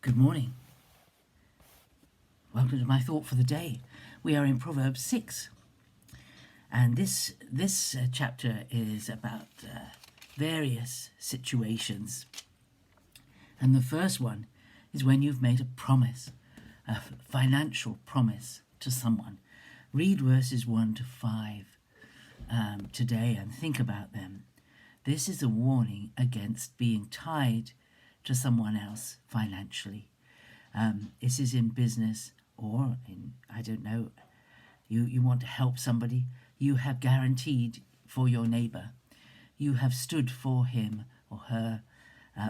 Good morning. Welcome to my thought for the day. We are in Proverbs 6, and this chapter is about various situations. And the first one is when you've made a promise, a financial promise to someone. Read verses 1 to 5 today and think about them. This is a warning against being tied to someone else financially. This is in business or in, I don't know, you want to help somebody. You have guaranteed for your neighbor. You have stood for him or her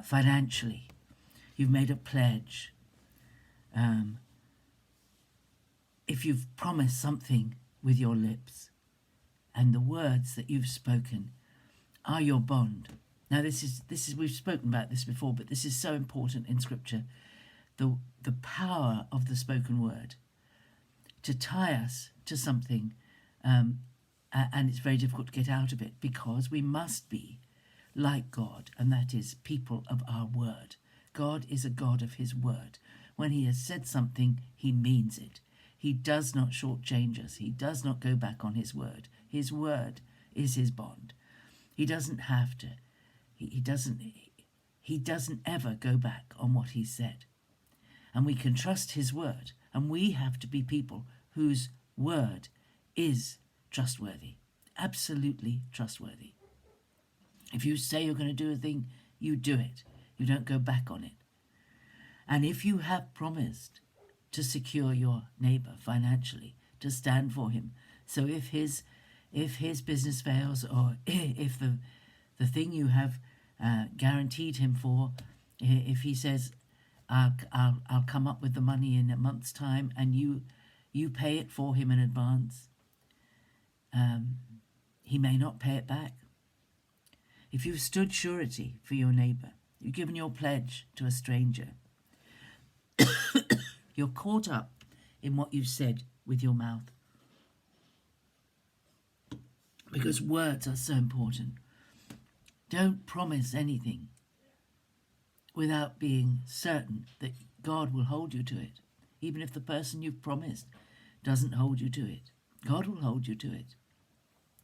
financially. You've made a pledge. If you've promised something with your lips and the words that you've spoken are your bond. Now this is we've spoken about this before, but this is so important in Scripture. The power of the spoken word to tie us to something, and it's very difficult to get out of it because we must be like God, and that is people of our word. God is a God of his word. When he has said something, he means it. He does not shortchange us. He does not go back on his word. His word is his bond. He doesn't have to. He doesn't ever go back on what he said. And we can trust his word, and we have to be people whose word is trustworthy, absolutely trustworthy. If you say you're going to do a thing, you do it. You don't go back on it. And if you have promised to secure your neighbor financially, to stand for him, so if his business fails, or if the thing you have guaranteed him for, if he says, I'll come up with the money in a month's time, and you pay it for him in advance, he may not pay it back. If you've stood surety for your neighbor, you've given your pledge to a stranger, you're caught up in what you've said with your mouth. Because words are so important. Don't promise anything without being certain that God will hold you to it. Even if the person you've promised doesn't hold you to it, God will hold you to it.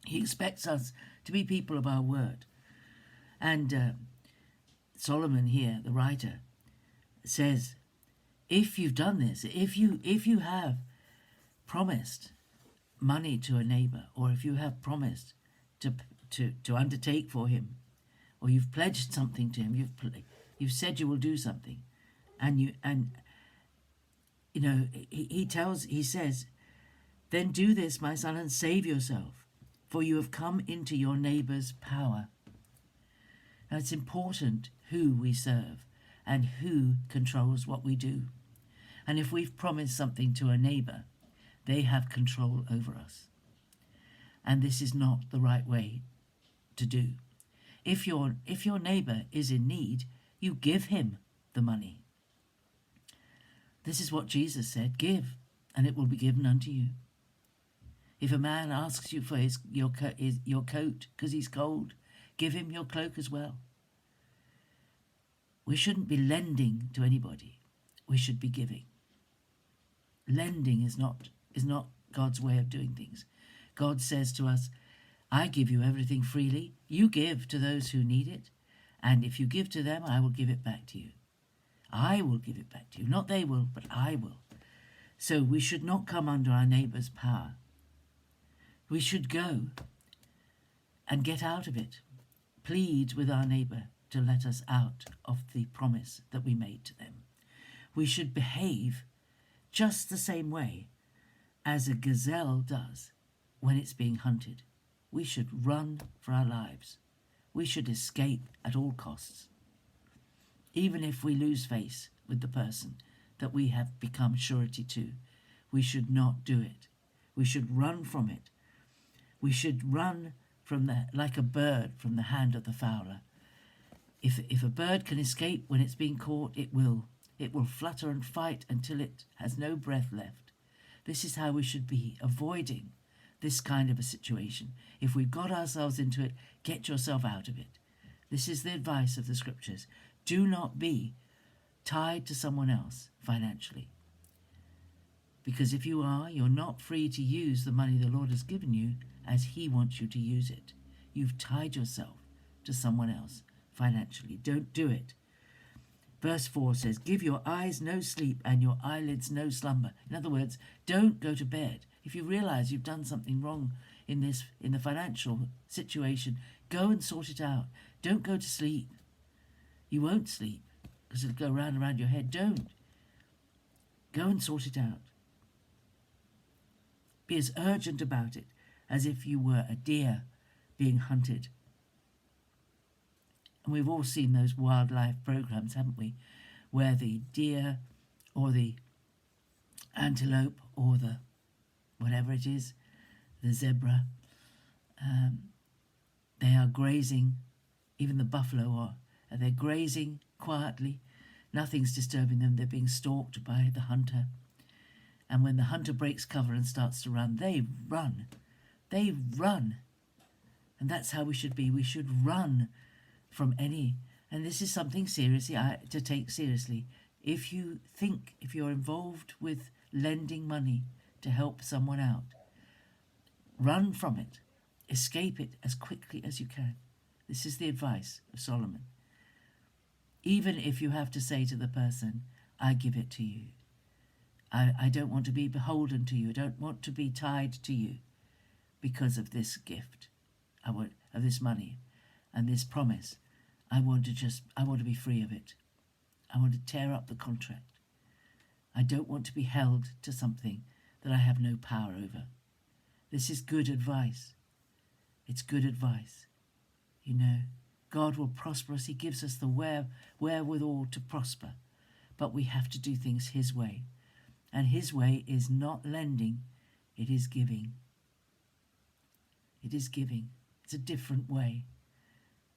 He expects us to be people of our word. And Solomon here, the writer, says, if you've done this, if you have promised money to a neighbor, or if you have promised to undertake for him, or you've pledged something to him, you've said you will do something, and he says, then do this, my son, and save yourself, for you have come into your neighbor's power. Now it's important who we serve and who controls what we do. And if we've promised something to a neighbor, they have control over us. And this is not the right way to do. If your neighbor is in need, you give him the money. This is what Jesus said, give, and it will be given unto you. If a man asks you for your coat because he's cold, give him your cloak as well. We shouldn't be lending to anybody. We should be giving. Lending is not God's way of doing things. God says to us, I give you everything freely. You give to those who need it. And if you give to them, I will give it back to you. I will give it back to you. Not they will, but I will. So we should not come under our neighbor's power. We should go and get out of it. Plead with our neighbor to let us out of the promise that we made to them. We should behave just the same way as a gazelle does when it's being hunted. We should run for our lives. We should escape at all costs. Even if we lose face with the person that we have become surety to, we should not do it. We should run from it. We should run like a bird from the hand of the fowler. If a bird can escape when it's being caught, it will. It will flutter and fight until it has no breath left. This is how we should be, avoiding this kind of a situation. If we've got ourselves into it, get yourself out of it. This is the advice of the Scriptures. Do not be tied to someone else financially. Because if you are, you're not free to use the money the Lord has given you as He wants you to use it. You've tied yourself to someone else financially. Don't do it. Verse 4 says, give your eyes no sleep and your eyelids no slumber. In other words, don't go to bed. If you realize you've done something wrong in the financial situation, go and sort it out. Don't go to sleep. You won't sleep because it'll go round and round your head. Don't. Go and sort it out. Be as urgent about it as if you were a deer being hunted. And we've all seen those wildlife programs, haven't we? Where the deer or the antelope or the whatever it is, the zebra, they are grazing, even the buffalo are, they're grazing quietly. Nothing's disturbing them. They're being stalked by the hunter. And when the hunter breaks cover and starts to run, they run. They run. And that's how we should be. We should run from any. And this is something seriously to take seriously. If you're involved with lending money to help someone out, run from it. Escape it as quickly as you can. This is the advice of Solomon. Even if you have to say to the person, I give it to you. I don't want to be beholden to you. I don't want to be tied to you because of this gift, of this money and this promise. I want to be free of it. I want to tear up the contract. I don't want to be held to something that I have no power over. This is good advice. It's good advice. You know, God will prosper us. He gives us the wherewithal to prosper. But we have to do things His way. And His way is not lending, it is giving. It is giving. It's a different way.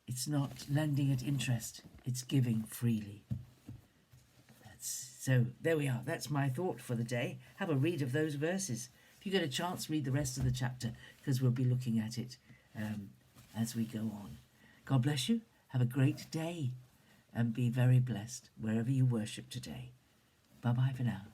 It's not lending at interest, it's giving freely. So there we are. That's my thought for the day. Have a read of those verses. If you get a chance, read the rest of the chapter, because we'll be looking at it as we go on. God bless you. Have a great day and be very blessed wherever you worship today. Bye-bye for now.